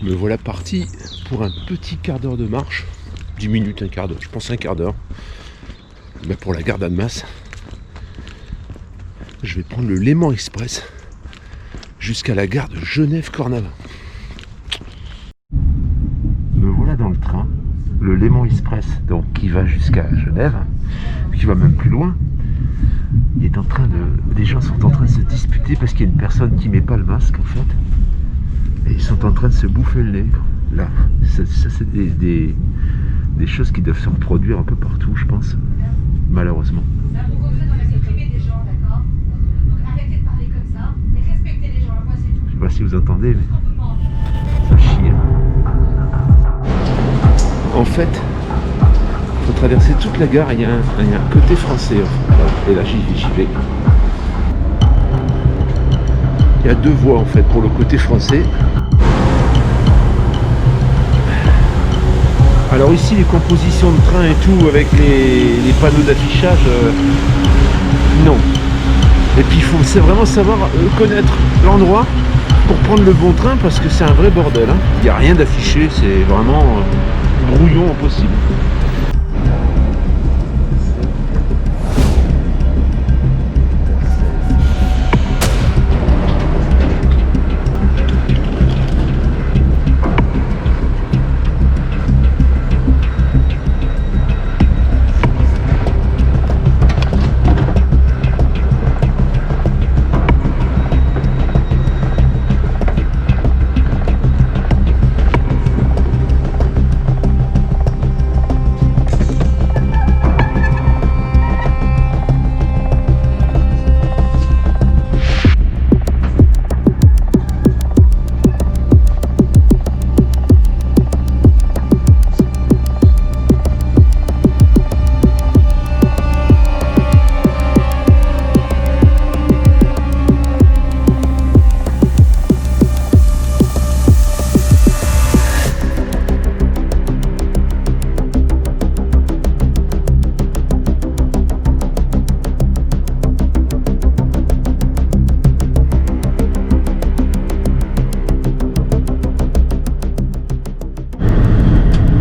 Me voilà parti pour un petit quart d'heure de marche. 10 minutes, un quart d'heure, je pense un quart d'heure. Ben pour la gare d'Annemasse. Je vais prendre le Léman Express jusqu'à la gare de Genève-Cornavin. Me voilà dans le train, le Léman Express, donc qui va jusqu'à Genève, qui va même plus loin. Il est en train de, les gens sont en train de se disputer parce qu'il y a une personne qui met pas le masque en fait. Et ils sont en train de se bouffer le nez. Là, ça c'est des choses qui doivent se reproduire un peu partout, je pense, malheureusement. Je sais pas si vous entendez, mais ça chie. En fait, il faut traverser toute la gare, il y a un côté français. Et là, j'y vais. Il y a deux voies en fait pour le côté français. Alors ici, les compositions de train et tout, avec les panneaux d'affichage, non. Et puis il faut vraiment savoir connaître l'endroit pour prendre le bon train, parce que c'est un vrai bordel. Hein. Il n'y a rien d'affiché, c'est vraiment brouillon au possible.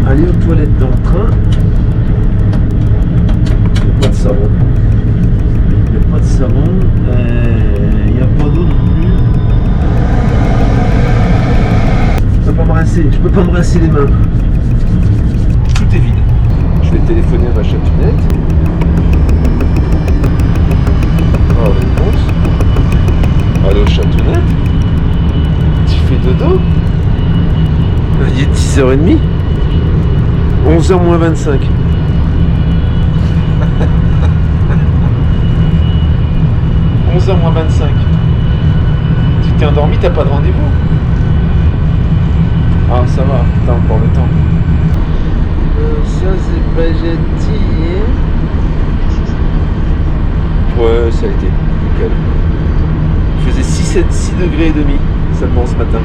Aller aux toilettes dans le train. Il n'y a pas de savon. Il n'y a pas de savon. Il n'y a pas d'eau non plus. Je peux pas me rincer. Je peux pas me rincer les mains. Tout est vide. Je vais téléphoner à ma chatroulette. Oh, réponse. Allô chatroulette. Tu fais dodo? Il est 10h30. 11h moins 25. 11h moins 25. Tu t'es endormi, t'as pas de rendez-vous? Ah ça va, t'as encore le temps. Ça c'est pas gentil, hein? Ouais, ça a été nickel. Il faisait 6 degrés et demi seulement ce matin.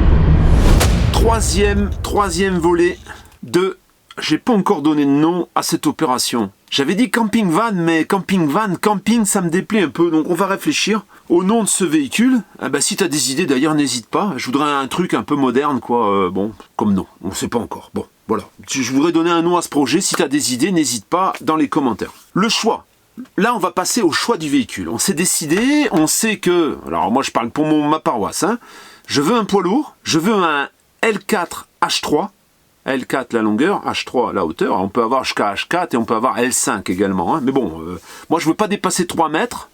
Troisième volet de... J'ai pas encore donné de nom à cette opération. J'avais dit camping van, mais camping ça me déplaît un peu. Donc on va réfléchir au nom de ce véhicule. Ah bah, si t'as des idées d'ailleurs, n'hésite pas. Je voudrais un truc un peu moderne, quoi. Bon, comme nom, on sait pas encore. Bon, voilà. Je voudrais donner un nom à ce projet. Si t'as des idées, n'hésite pas dans les commentaires. Le choix. Là, on va passer au choix du véhicule. On s'est décidé, on sait que... Alors moi, je parle pour ma paroisse. Hein. Je veux un poids lourd. Je veux un L4 H3. L4 la longueur, H3 la hauteur, on peut avoir jusqu'à H4 et on peut avoir L5 également. Hein. Mais bon, moi je ne veux pas dépasser 3 mètres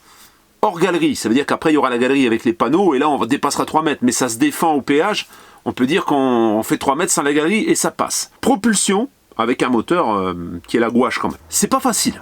hors galerie. Ça veut dire qu'après il y aura la galerie avec les panneaux et là on dépassera 3 mètres. Mais ça se défend au péage. On peut dire qu'on fait 3 mètres sans la galerie et ça passe. Propulsion avec un moteur qui est la gouache quand même. C'est pas facile.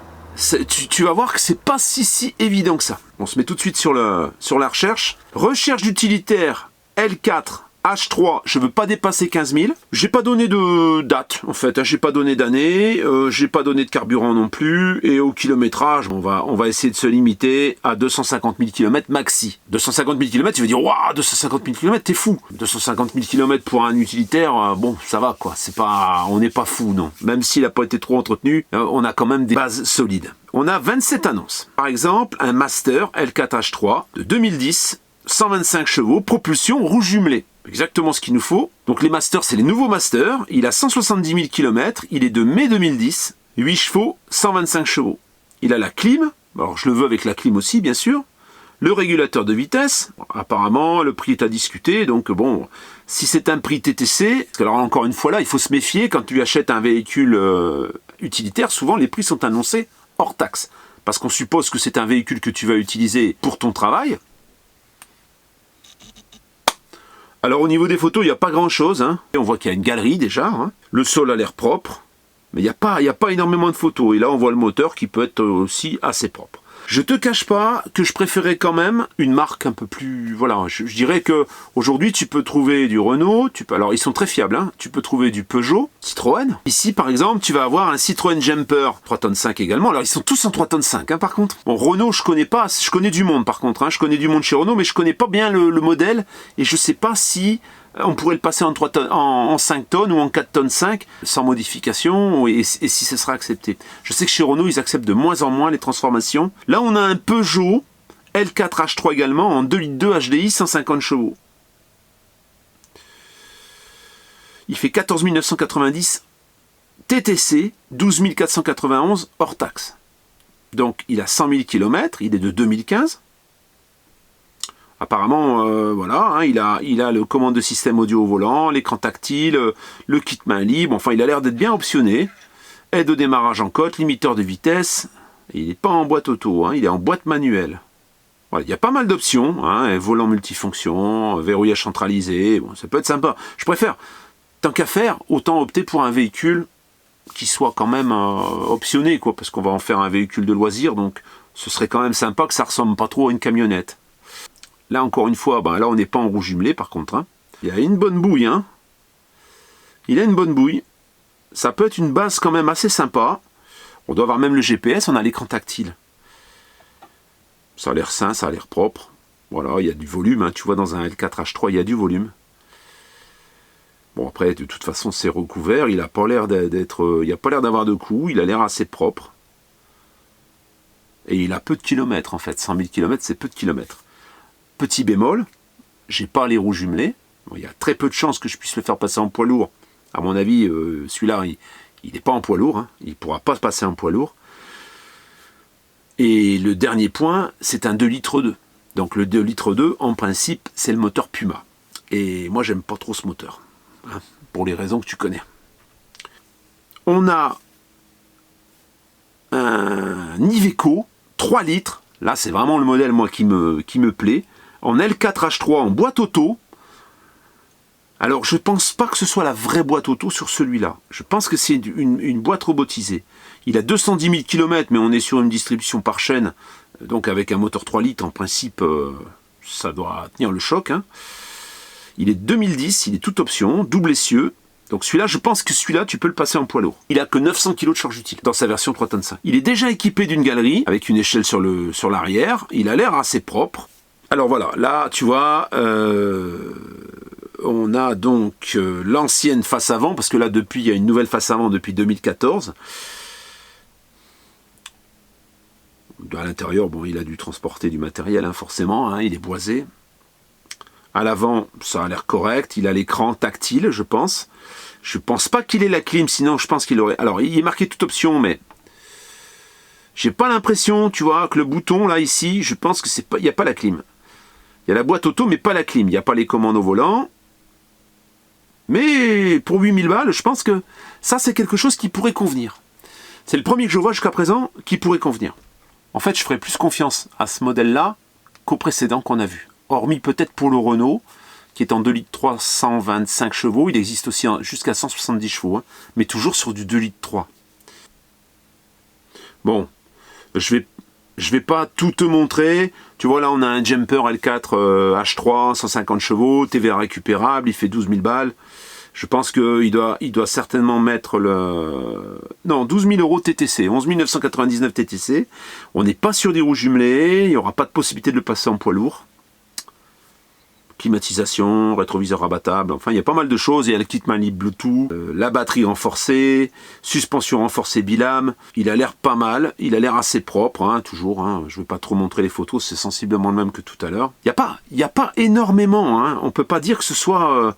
Tu vas voir que c'est pas si évident que ça. On se met tout de suite sur la recherche. Recherche d'utilitaire L4 H3, je veux pas dépasser 15 000. J'ai pas donné de date, en fait. Hein, j'ai pas donné d'année, j'ai pas donné de carburant non plus. Et au kilométrage, on va essayer de se limiter à 250 000 km maxi. 250 000 km, tu vas dire, waouh, 250 000 km, t'es fou. 250 000 km pour un utilitaire, bon, ça va, quoi. On n'est pas fou, non. Même s'il a pas été trop entretenu, on a quand même des bases solides. On a 27 annonces. Par exemple, un Master L4H3 de 2010. 125 chevaux, propulsion rouge jumelé. Exactement ce qu'il nous faut. Donc les Masters, c'est les nouveaux Masters. Il a 170 000 km, il est de mai 2010, 8 chevaux, 125 chevaux. Il a la clim, alors je le veux avec la clim aussi bien sûr. Le régulateur de vitesse, apparemment le prix est à discuter, donc bon, si c'est un prix TTC, parce que alors encore une fois là, il faut se méfier, quand tu achètes un véhicule utilitaire, souvent les prix sont annoncés hors taxe. Parce qu'on suppose que c'est un véhicule que tu vas utiliser pour ton travail. Alors au niveau des photos, il n'y a pas grand chose, hein. On voit qu'il y a une galerie déjà, hein. Le sol a l'air propre, mais il n'y a pas énormément de photos. Et là on voit le moteur qui peut être aussi assez propre. Je te cache pas que je préférais quand même une marque un peu plus... Voilà, je dirais que aujourd'hui tu peux trouver du Renault, alors ils sont très fiables, hein. Tu peux trouver du Peugeot, Citroën. Ici par exemple, tu vas avoir un Citroën Jumper 3,5 tonnes également. Alors ils sont tous en 3,5 tonnes hein, par contre. Bon, Renault, je connais pas, je connais du monde par contre, hein. Je connais du monde chez Renault, mais je connais pas bien le modèle et je sais pas si... On pourrait le passer en 3 tonnes, en 5 tonnes ou en 4 tonnes 5 sans modification et si ce sera accepté. Je sais que chez Renault, ils acceptent de moins en moins les transformations. Là, on a un Peugeot L4 H3 également en 2,2 litres HDI, 150 chevaux. Il fait 14 990 TTC, 12 491 hors taxe. Donc, il a 100 000 km, il est de 2015. Apparemment, voilà, hein, il a le commande de système audio au volant, l'écran tactile, le kit main libre, enfin il a l'air d'être bien optionné. Aide au démarrage en côte, limiteur de vitesse, il n'est pas en boîte auto, hein, il est en boîte manuelle. Voilà, il y a pas mal d'options, hein, volant multifonction, verrouillage centralisé, bon, ça peut être sympa. Je préfère, tant qu'à faire, autant opter pour un véhicule qui soit quand même optionné, quoi, parce qu'on va en faire un véhicule de loisir, donc ce serait quand même sympa que ça ressemble pas trop à une camionnette. Là, encore une fois, ben là, on n'est pas en rouge jumelé, par contre. Hein. Il a une bonne bouille. Hein. Il a une bonne bouille. Ça peut être une base quand même assez sympa. On doit avoir même le GPS, on a l'écran tactile. Ça a l'air sain, ça a l'air propre. Voilà, il y a du volume. Hein. Tu vois, dans un L4H3, il y a du volume. Bon, après, de toute façon, c'est recouvert. Il n'a pas l'air d'être... Il n'a pas l'air d'avoir de coups. Il a l'air assez propre. Et il a peu de kilomètres, en fait. 100 000 km, c'est peu de kilomètres. Petit bémol, j'ai pas les roues jumelées. Bon, il y a très peu de chances que je puisse le faire passer en poids lourd. À mon avis, celui-là, il n'est pas en poids lourd. Hein. Il ne pourra pas se passer en poids lourd. Et le dernier point, c'est un 2,2 litres. Donc le 2,2 litres, en principe, c'est le moteur Puma. Et moi, j'aime pas trop ce moteur. Hein, pour les raisons que tu connais. On a un Iveco 3 litres. Là, c'est vraiment le modèle, moi, qui me plaît. En L4H3 en boîte auto. Alors, je ne pense pas que ce soit la vraie boîte auto sur celui-là. Je pense que c'est une boîte robotisée. Il a 210 000 km, mais on est sur une distribution par chaîne. Donc, avec un moteur 3 litres, en principe, ça doit tenir le choc. Hein. Il est 2010, il est toute option, double essieu. Donc celui-là, je pense que celui-là, tu peux le passer en poids lourd. Il a que 900 kg de charge utile dans sa version 3,5 tonnes. Il est déjà équipé d'une galerie, avec une échelle sur l'arrière. Il a l'air assez propre. Alors voilà, là, tu vois, on a donc l'ancienne face avant, parce que là, depuis, il y a une nouvelle face avant depuis 2014. À l'intérieur, bon, il a dû transporter du matériel, hein, forcément, hein, il est boisé. À l'avant, ça a l'air correct. Il a l'écran tactile, je pense. Je pense pas qu'il ait la clim, sinon je pense qu'il aurait... Alors, il est marqué toute option, mais... J'ai pas l'impression, tu vois, que le bouton, là, ici, je pense que c'est pas... Il n'y a pas la clim. Il y a la boîte auto, mais pas la clim. Il n'y a pas les commandes au volant. Mais pour 8000 balles, je pense que ça, c'est quelque chose qui pourrait convenir. C'est le premier que je vois jusqu'à présent qui pourrait convenir. En fait, je ferais plus confiance à ce modèle-là qu'au précédent qu'on a vu. Hormis peut-être pour le Renault, qui est en 2,3 litres 325 chevaux. Il existe aussi jusqu'à 170 chevaux, hein, mais toujours sur du 2,3 litres. Bon, je vais pas tout te montrer. Tu vois, là, on a un Jumper L4 H3, 150 chevaux, TVA récupérable, il fait 12 000 balles. Je pense qu'il doit certainement mettre le... Non, 12 000 € TTC, 11 999 TTC. On n'est pas sur des roues jumelées, il n'y aura pas de possibilité de le passer en poids lourd. climatisation, rétroviseur rabattable, enfin il y a pas mal de choses. Il y a le kit main libre Bluetooth, la batterie renforcée, suspension renforcée bilame. Il a l'air pas mal, il a l'air assez propre, hein, toujours. Hein. Je ne vais pas trop montrer les photos, c'est sensiblement le même que tout à l'heure. Il n'y a pas énormément, hein. On ne peut pas dire que ce soit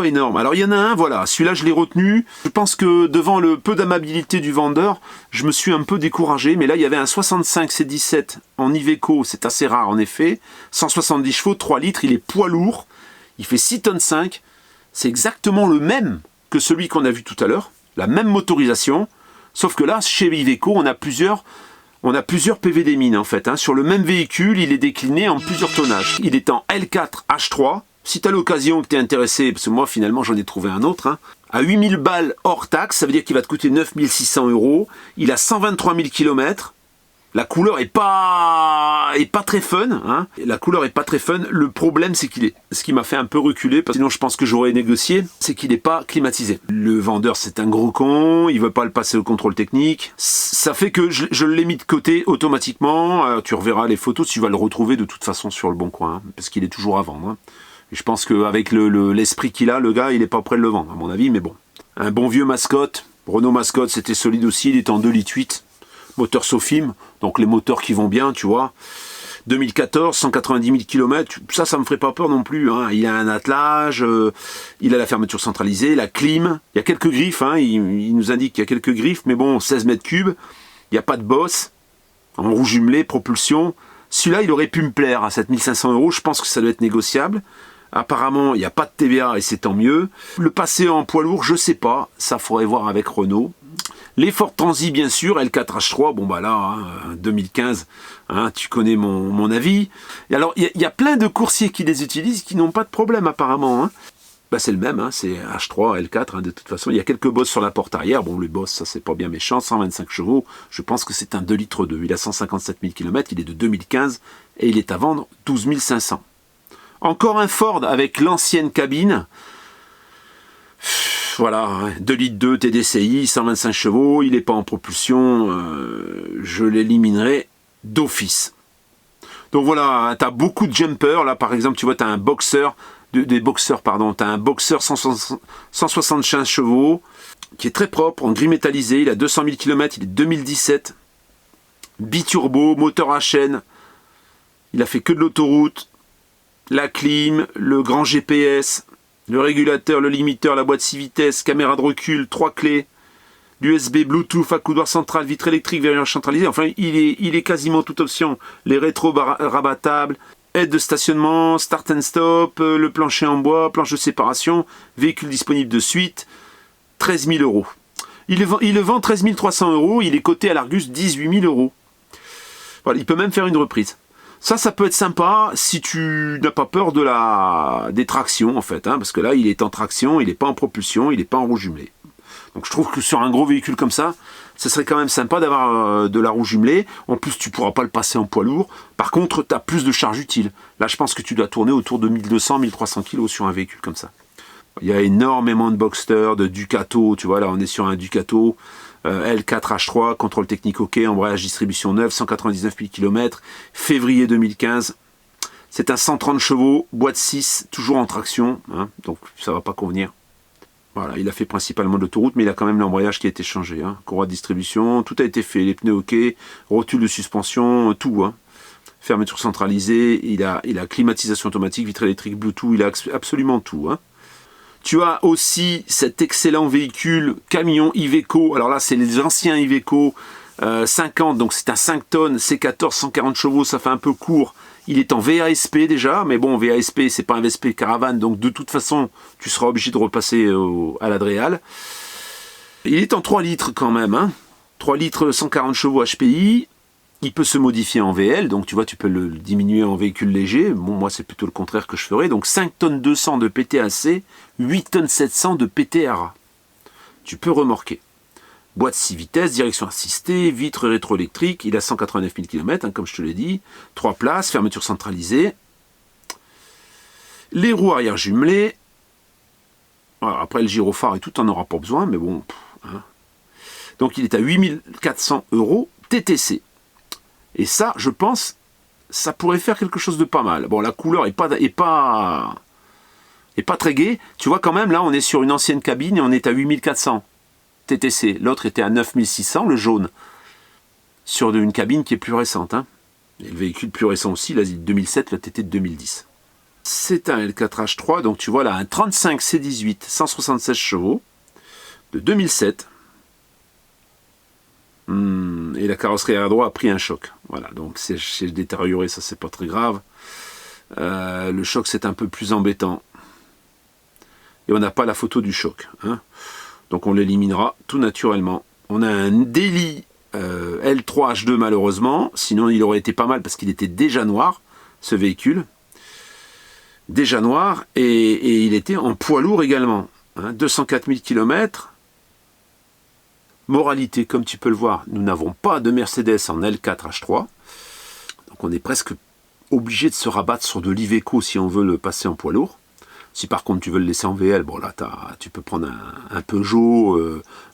énorme. Alors il y en a un, voilà, celui-là je l'ai retenu. Je pense que devant le peu d'amabilité du vendeur, je me suis un peu découragé, mais là il y avait un 65 C17 en Iveco, c'est assez rare en effet, 170 chevaux, 3 litres, il est poids lourd, il fait 6 tonnes 5, c'est exactement le même que celui qu'on a vu tout à l'heure, la même motorisation, sauf que là, chez Iveco, on a plusieurs PV des mines en fait, hein. Sur le même véhicule, il est décliné en plusieurs tonnages. Il est en L4 H3, si tu as l'occasion que tu es intéressé, parce que moi finalement j'en ai trouvé un autre, hein, à 8000 balles hors taxe, ça veut dire qu'il va te coûter 9600 €, il a 123 000 km, la couleur est pas très fun, hein. La couleur est pas très fun, le problème c'est ce qui m'a fait un peu reculer, parce que sinon je pense que j'aurais négocié, c'est qu'il n'est pas climatisé. Le vendeur c'est un gros con, il veut pas le passer au contrôle technique, ça fait que je l'ai mis de côté automatiquement, tu reverras les photos, tu vas le retrouver de toute façon sur le bon coin, hein, parce qu'il est toujours à vendre, hein. Et je pense qu'avec l'esprit qu'il a, le gars, il n'est pas prêt de le vendre, à mon avis, mais bon. Un bon vieux Mascotte, Renault Mascotte, c'était solide aussi, il est en 2,8 litres, moteur Sofim, donc les moteurs qui vont bien, tu vois. 2014, 190 000 km, ça me ferait pas peur non plus, hein. Il a un attelage, il a la fermeture centralisée, la clim, il y a quelques griffes, hein. Il nous indique qu'il y a quelques griffes, mais bon, 16 mètres cubes, il n'y a pas de bosse, en roue jumelée, propulsion. Celui-là, il aurait pu me plaire à 7500 €, je pense que ça doit être négociable. Apparemment, il n'y a pas de TVA et c'est tant mieux. Le passer en poids lourd, je sais pas. Ça, faudrait voir avec Renault. Les Ford Transit, bien sûr. L4 H3, bon bah là, hein, 2015, hein, tu connais mon avis. Et alors, il y a plein de coursiers qui les utilisent qui n'ont pas de problème apparemment, hein. Bah, c'est le même, hein, c'est H3, L4, hein, de toute façon. Il y a quelques bosses sur la porte arrière. Bon, les bosses, ça c'est pas bien méchant. 125 chevaux, je pense que c'est un 2,2 litres. Il a 157 000 km, il est de 2015 et il est à vendre 12 500. Encore un Ford avec l'ancienne cabine. Voilà, 2,2 litres TDCi, 125 chevaux, il n'est pas en propulsion. Je l'éliminerai d'office. Donc voilà, tu as beaucoup de jumpers. Là, par exemple, tu vois, tu as un boxer. Tu as un boxer 175 chevaux qui est très propre, en gris métallisé, il a 200 000 km, il est 2017, biturbo, moteur à chaîne, il a fait que de l'autoroute, la clim, le grand GPS, le régulateur, le limiteur, la boîte 6 vitesses, caméra de recul, 3 clés, l'USB, Bluetooth, accoudoir central, vitre électrique, verrouillage centralisé, enfin il est quasiment toute option, les rétros rabattables, aide de stationnement, start and stop, le plancher en bois, planche de séparation, véhicule disponible de suite, 13 000 €. Il le vend 13 300 €, il est coté à l'Argus 18 000 €. Voilà, il peut même faire une reprise. Ça peut être sympa si tu n'as pas peur des tractions en fait, hein, parce que là il est en traction, il n'est pas en propulsion, il n'est pas en roue jumelée. Donc je trouve que sur un gros véhicule comme ça, ce serait quand même sympa d'avoir de la roue jumelée. En plus, tu ne pourras pas le passer en poids lourd. Par contre, tu as plus de charge utile. Là, je pense que tu dois tourner autour de 1200-1300 kg sur un véhicule comme ça. Il y a énormément de Boxster, de Ducato. Tu vois, là, on est sur un Ducato L4 H3, contrôle technique OK, embrayage distribution neuve, 199 000 km, février 2015. C'est un 130 chevaux, boîte 6, toujours en traction. Hein, donc, ça ne va pas convenir. Voilà, il a fait principalement de l'autoroute, mais il a quand même l'embrayage qui a été changé. Hein. Courroie de distribution, tout a été fait. Les pneus OK, rotule de suspension, tout. Hein. Fermeture centralisée, il a climatisation automatique, vitre électrique, Bluetooth, il a absolument tout. Hein. Tu as aussi cet excellent véhicule camion Iveco. Alors là, c'est les anciens Iveco 50, donc c'est un 5 tonnes, C14, 140 chevaux, ça fait un peu court. Il est en VASP déjà, mais bon, VASP, c'est pas un VSP caravane, donc de toute façon, tu seras obligé de repasser à l'Adréal. Il est en 3 litres quand même, hein. 3 litres, 140 chevaux HPI. Il peut se modifier en VL, donc tu vois, tu peux le diminuer en véhicule léger. Bon, moi, c'est plutôt le contraire que je ferais. Donc 5 tonnes 200 de PTAC, 8 tonnes 700 de PTRA. Tu peux remorquer. Boîte 6 vitesses, direction assistée, vitre rétroélectrique, il a 189 000 km, hein, comme je te l'ai dit. 3 places, fermeture centralisée. Les roues arrière jumelées. Alors, après, le gyrophare et tout, t'en auras pas besoin, mais bon. Hein. Donc, il est à 8 400 € TTC. Et ça, je pense, ça pourrait faire quelque chose de pas mal. Bon, la couleur est pas très gaie. Tu vois quand même, là, on est sur une ancienne cabine et on est à 8400 TTC. L'autre était à 9600, le jaune, sur une cabine qui est plus récente. Hein. Et le véhicule plus récent aussi, là, 2007, le TT de 2010. C'est un L4H3, donc tu vois là, un 35 C18, 176 chevaux, de 2007. Et la carrosserie arrière droit a pris un choc. Voilà, donc c'est détérioré, ça c'est pas très grave. Le choc c'est un peu plus embêtant. Et on n'a pas la photo du choc. Hein. Donc on l'éliminera tout naturellement. On a un Daily L3H2 malheureusement. Sinon il aurait été pas mal parce qu'il était déjà noir, ce véhicule. Déjà noir. Et il était en poids lourd également. Hein, 204 000 km. Moralité, comme tu peux le voir, nous n'avons pas de Mercedes en L4H3. Donc on est presque obligé de se rabattre sur de l'Iveco si on veut le passer en poids lourd. Si par contre tu veux le laisser en VL, bon là tu peux prendre un Peugeot,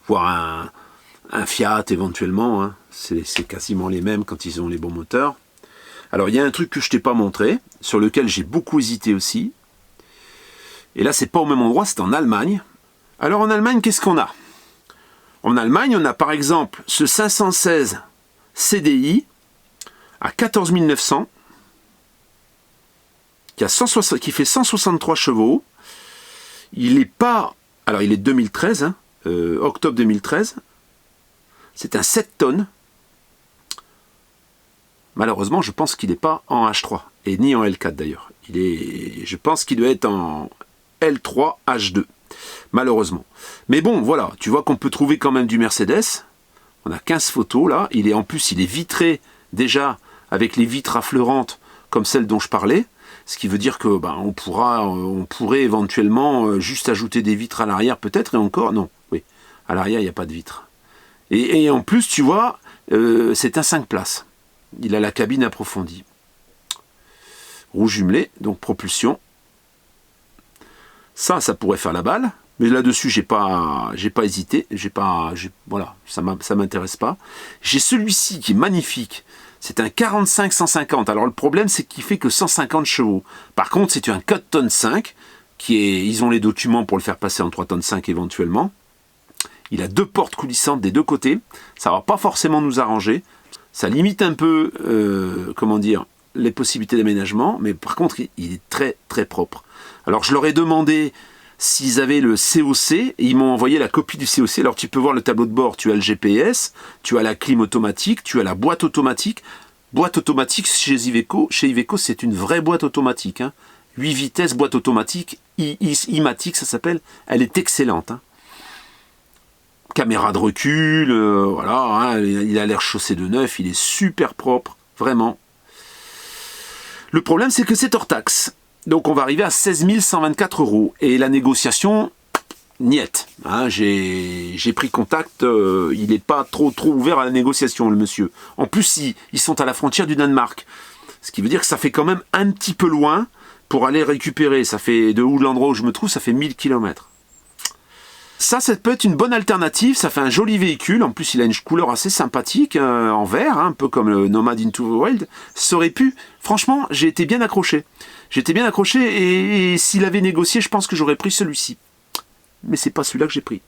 voire un Fiat éventuellement. Hein. C'est quasiment les mêmes quand ils ont les bons moteurs. Alors il y a un truc que je t'ai pas montré, sur lequel j'ai beaucoup hésité aussi. Et là c'est pas au même endroit, c'est en Allemagne. Alors en Allemagne, qu'est-ce qu'on a ? En Allemagne, on a par exemple ce 516 CDI à 14 900 qui fait 163 chevaux. Il n'est pas... Alors il est 2013, hein, octobre 2013. C'est un 7 tonnes. Malheureusement, je pense qu'il n'est pas en H3 et ni en L4 d'ailleurs. Je pense qu'il doit être en L3 H2. Malheureusement. Mais bon, voilà, tu vois qu'on peut trouver quand même du Mercedes. On a 15 photos là. En plus, il est vitré déjà avec les vitres affleurantes comme celles dont je parlais. Ce qui veut dire que on pourrait éventuellement juste ajouter des vitres à l'arrière peut-être et encore. Non, oui, à l'arrière il n'y a pas de vitres. Et en plus, tu vois, c'est un 5 places. Il a la cabine approfondie. Roue jumelée, donc propulsion. Ça pourrait faire la balle, mais là-dessus, j'ai pas hésité, voilà, ça m'intéresse pas. J'ai celui-ci qui est magnifique, c'est un 45 150. Alors le problème, c'est qu'il fait que 150 chevaux. Par contre, c'est un 4 tonnes 5, ils ont les documents pour le faire passer en 3 tonnes 5 éventuellement. Il a 2 portes coulissantes des deux côtés, ça va pas forcément nous arranger. Ça limite un peu, les possibilités d'aménagement, mais par contre, il est très très propre. Alors je leur ai demandé s'ils avaient le COC, et ils m'ont envoyé la copie du COC. Alors tu peux voir le tableau de bord, tu as le GPS, tu as la clim automatique, tu as la boîte automatique. Boîte automatique chez Iveco, c'est une vraie boîte automatique. Hein. 8 vitesses, boîte automatique, iMatic ça s'appelle, elle est excellente. Hein. Caméra de recul, voilà, hein, il a l'air chaussé de neuf, il est super propre, vraiment. Le problème c'est que c'est hors taxe. Donc on va arriver à 16 124 €. Et la négociation, niette. Hein, j'ai pris contact, il n'est pas trop ouvert à la négociation, le monsieur. En plus, ils sont à la frontière du Danemark. Ce qui veut dire que ça fait quand même un petit peu loin pour aller récupérer. Ça fait de où l'endroit où je me trouve, ça fait 1000 km. Ça peut être une bonne alternative, ça fait un joli véhicule, en plus il a une couleur assez sympathique, en vert, hein, un peu comme le Nomad Into the Wild. Ça aurait pu, franchement, j'ai été bien accroché. Et s'il avait négocié, je pense que j'aurais pris celui-ci. Mais c'est pas celui-là que j'ai pris.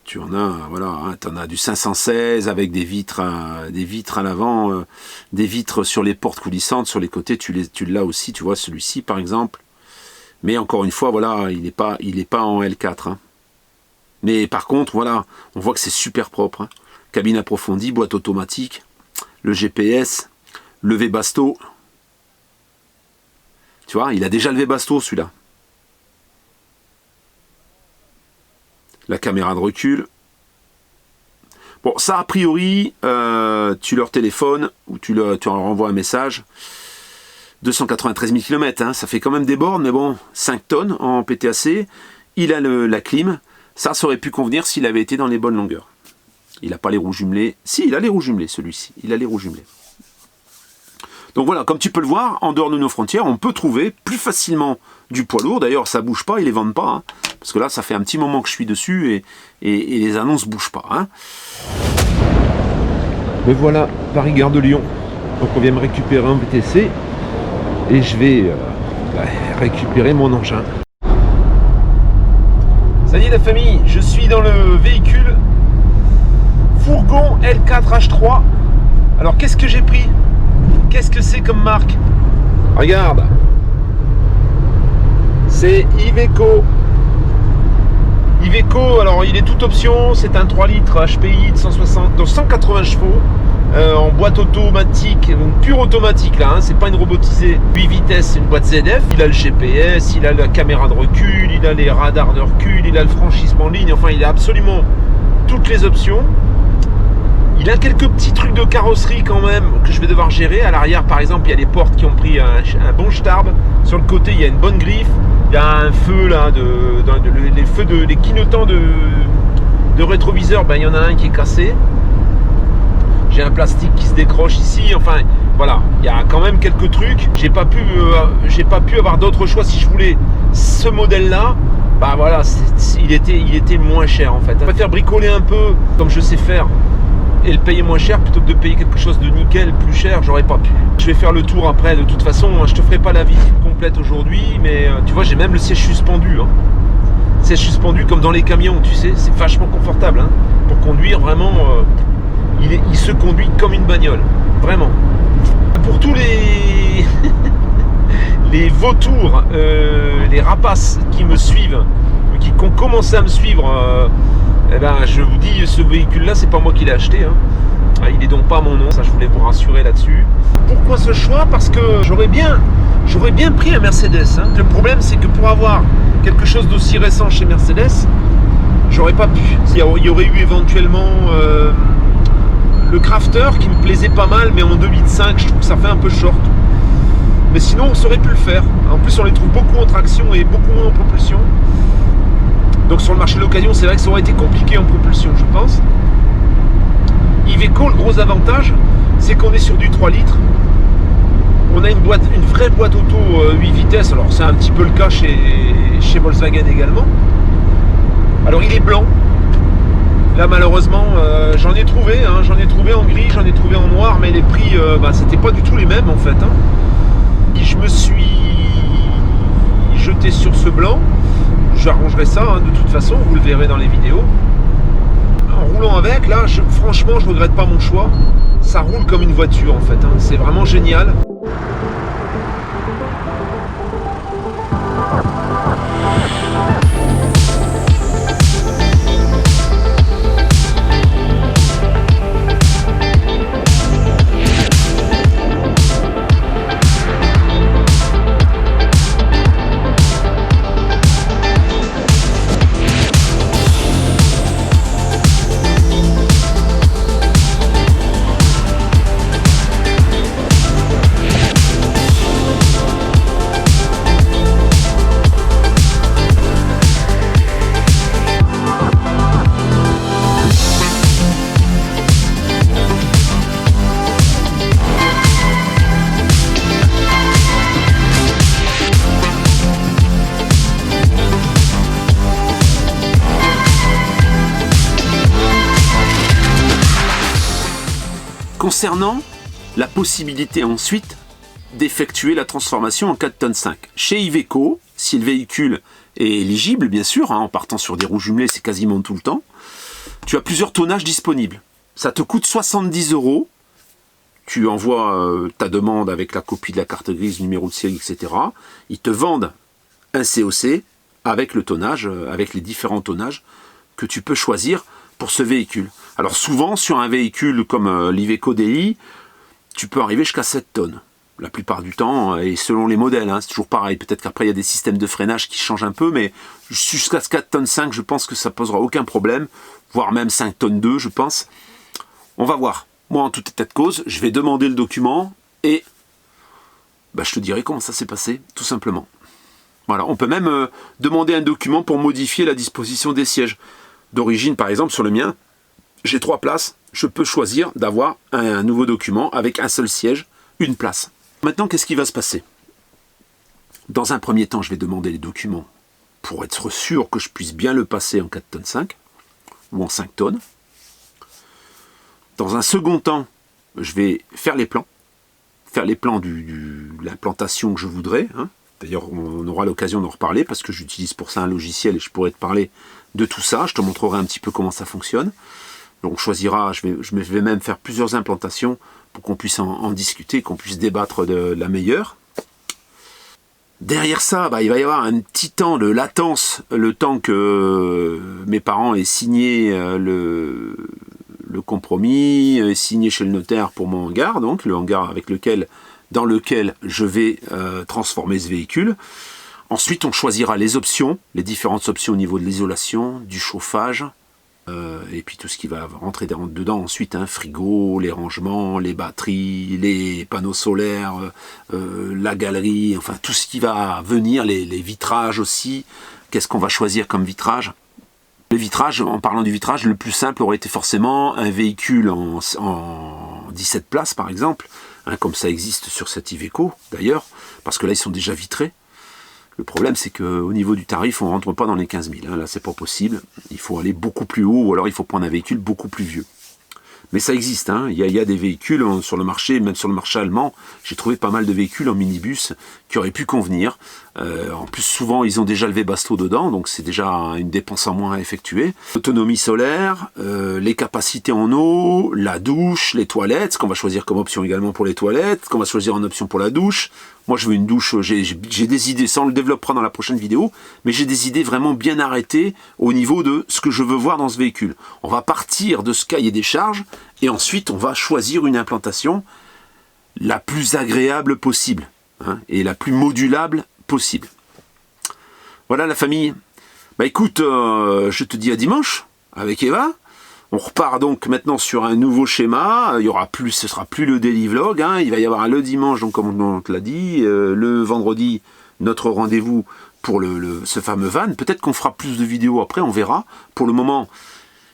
Tu en as, voilà, hein, tu en as du 516 avec des vitres à l'avant, des vitres sur les portes coulissantes, sur les côtés, tu l'as aussi, tu vois, celui-ci par exemple. Mais encore une fois, voilà, il n'est pas en L4, hein. Mais par contre, voilà, on voit que c'est super propre. Hein. Cabine approfondie, boîte automatique, le GPS, le Webasto. Tu vois, il a déjà le Webasto celui-là. La caméra de recul. Bon, ça a priori, tu leur téléphones ou tu leur envoies un message. 293 000 km, hein, ça fait quand même des bornes, mais bon, 5 tonnes en PTAC. Il a la clim. Ça aurait pu convenir s'il avait été dans les bonnes longueurs. Il n'a pas les roues jumelées. Si, il a les roues jumelées, celui-ci. Il a les roues jumelées. Donc voilà, comme tu peux le voir, en dehors de nos frontières, on peut trouver plus facilement du poids lourd. D'ailleurs, ça ne bouge pas, ils ne les vendent pas. Hein, parce que là, ça fait un petit moment que je suis dessus et les annonces ne bougent pas. Hein. Me voilà, Paris-Gare de Lyon. Donc on vient me récupérer en VTC et je vais récupérer mon engin. Ça y est la famille, je suis dans le véhicule fourgon L4H3. Alors qu'est-ce que j'ai pris? Qu'est-ce que c'est comme marque? Regarde, c'est Iveco. Iveco, alors il est toute option, c'est un 3 litres HPI de 180 chevaux. En boîte automatique, donc pure automatique là, hein, c'est pas une robotisée. 8 vitesses, une boîte ZF. Il a le GPS, il a la caméra de recul, il a les radars de recul, il a le franchissement en ligne, enfin il a absolument toutes les options. Il a quelques petits trucs de carrosserie quand même que je vais devoir gérer. À l'arrière par exemple, il y a les portes qui ont pris un bon starb. Sur le côté, il y a une bonne griffe. Il y a un feu là, les feux les clignotants de rétroviseur, ben, il y en a un qui est cassé. J'ai un plastique qui se décroche ici, enfin voilà, il y a quand même quelques trucs. J'ai pas pu avoir d'autre choix si je voulais ce modèle là. Bah voilà, il était moins cher en fait. Je préfère bricoler un peu comme je sais faire et le payer moins cher plutôt que de payer quelque chose de nickel plus cher, j'aurais pas pu. Je vais faire le tour après, de toute façon, je te ferai pas la visite complète aujourd'hui, mais tu vois, j'ai même le siège suspendu. Hein. Siège suspendu comme dans les camions, tu sais, c'est vachement confortable. Hein. Pour conduire, vraiment, il se conduit comme une bagnole, vraiment. Pour tous les les vautours, les rapaces qui me suivent, qui ont commencé à me suivre, eh ben, je vous dis, ce véhicule-là, c'est pas moi qui l'ai acheté. Hein. Il est donc pas à mon nom, ça je voulais vous rassurer là-dessus. Pourquoi ce choix? Parce que j'aurais bien pris un Mercedes. Hein. Le problème, c'est que pour avoir quelque chose d'aussi récent chez Mercedes, j'aurais pas pu. Il y aurait eu éventuellement le Crafter qui me plaisait pas mal, mais en 2,5 litres, je trouve que ça fait un peu short. Mais sinon, on aurait pu le faire. En plus, on les trouve beaucoup en traction et beaucoup moins en propulsion. Donc sur le marché de l'occasion, c'est vrai que ça aurait été compliqué en propulsion, je pense. Iveco, le gros avantage, c'est qu'on est sur du 3 litres. On a une vraie boîte auto 8 vitesses. Alors c'est un petit peu le cas chez Volkswagen également. Alors il est blanc. Là malheureusement, j'en ai trouvé en gris, j'en ai trouvé en noir, mais les prix, c'était pas du tout les mêmes en fait. Hein. Et je me suis jeté sur ce blanc. J'arrangerai ça hein, de toute façon, vous le verrez dans les vidéos. En roulant avec, là, franchement, je regrette pas mon choix. Ça roule comme une voiture en fait, hein. C'est vraiment génial. Concernant la possibilité ensuite d'effectuer la transformation en 4,5 tonnes. Chez Iveco, si le véhicule est éligible, bien sûr, hein, en partant sur des roues jumelées, c'est quasiment tout le temps, tu as plusieurs tonnages disponibles. Ça te coûte 70 €. Tu envoies ta demande avec la copie de la carte grise, numéro de série, etc. Ils te vendent un COC avec le tonnage, avec les différents tonnages que tu peux choisir pour ce véhicule. Alors souvent, sur un véhicule comme l'Iveco Daily, tu peux arriver jusqu'à 7 tonnes. La plupart du temps, et selon les modèles, hein, c'est toujours pareil. Peut-être qu'après, il y a des systèmes de freinage qui changent un peu, mais jusqu'à 4 tonnes 5, je pense que ça posera aucun problème, voire même 5 tonnes 2, je pense. On va voir. Moi, en tout état de cause, je vais demander le document et je te dirai comment ça s'est passé, tout simplement. Voilà, on peut même demander un document pour modifier la disposition des sièges. D'origine, par exemple, sur le mien, j'ai 3 places. Je peux choisir d'avoir un nouveau document avec un seul siège, une place. Maintenant, qu'est-ce qui va se passer? Dans un premier temps, je vais demander les documents pour être sûr que je puisse bien le passer en 4,5 tonnes ou en 5 tonnes. Dans un second temps, je vais faire les plans faire les plans de l'implantation que je voudrais. Hein. D'ailleurs, on aura l'occasion d'en reparler parce que j'utilise pour ça un logiciel et je pourrais te parler de tout ça. Je te montrerai un petit peu comment ça fonctionne. Donc on choisira, je vais même faire plusieurs implantations pour qu'on puisse en discuter, qu'on puisse débattre de la meilleure. Derrière ça, il va y avoir un petit temps de latence, le temps que mes parents aient signé le compromis, signé chez le notaire pour mon hangar, donc le hangar dans lequel je vais transformer ce véhicule. Ensuite, on choisira les options, les différentes options au niveau de l'isolation, du chauffage, et puis tout ce qui va rentrer dedans ensuite, hein, frigo, les rangements, les batteries, les panneaux solaires, la galerie, enfin tout ce qui va venir, les vitrages aussi. Qu'est-ce qu'on va choisir comme vitrage? Le vitrage, en parlant du vitrage, le plus simple aurait été forcément un véhicule en 17 places par exemple, hein, comme ça existe sur cet Iveco d'ailleurs, parce que là ils sont déjà vitrés. Le problème, c'est qu'au niveau du tarif, on ne rentre pas dans les 15 000. Hein. Là, c'est pas possible. Il faut aller beaucoup plus haut, ou alors il faut prendre un véhicule beaucoup plus vieux. Mais ça existe. Hein. Il y a des véhicules sur le marché, même sur le marché allemand. J'ai trouvé pas mal de véhicules en minibus qui auraient pu convenir. En plus, souvent, ils ont déjà le Webasto dedans, donc c'est déjà une dépense en moins à effectuer. L'autonomie solaire, les capacités en eau, la douche, les toilettes, ce qu'on va choisir comme option également pour les toilettes, qu'on va choisir en option pour la douche. Moi, je veux une douche, j'ai des idées, ça on le développera dans la prochaine vidéo, mais j'ai des idées vraiment bien arrêtées au niveau de ce que je veux voir dans ce véhicule. On va partir de ce cahier des charges, et ensuite on va choisir une implantation la plus agréable possible, hein, et la plus modulable possible. Voilà la famille. Écoute, je te dis à dimanche, avec Eva. On repart donc maintenant sur un nouveau schéma. Ce sera plus le daily vlog. Hein. Il va y avoir le dimanche, donc comme on te l'a dit, le vendredi, notre rendez-vous pour ce fameux van. Peut-être qu'on fera plus de vidéos après, on verra. Pour le moment,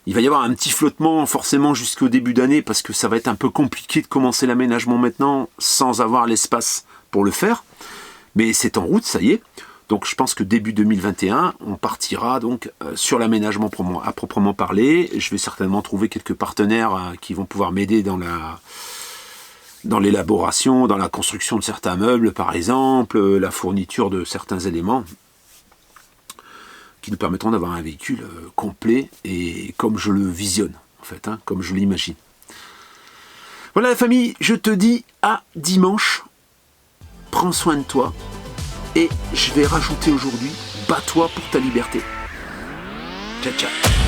il va y avoir un petit flottement forcément jusqu'au début d'année parce que ça va être un peu compliqué de commencer l'aménagement maintenant sans avoir l'espace pour le faire. Mais c'est en route, ça y est. Donc je pense que début 2021, on partira donc sur l'aménagement à proprement parler. Je vais certainement trouver quelques partenaires qui vont pouvoir m'aider dans l'élaboration, dans la construction de certains meubles par exemple, la fourniture de certains éléments qui nous permettront d'avoir un véhicule complet et comme je le visionne en fait, hein, comme je l'imagine. Voilà la famille, je te dis à dimanche. Prends soin de toi. Et je vais rajouter aujourd'hui, bats-toi pour ta liberté. Ciao, ciao.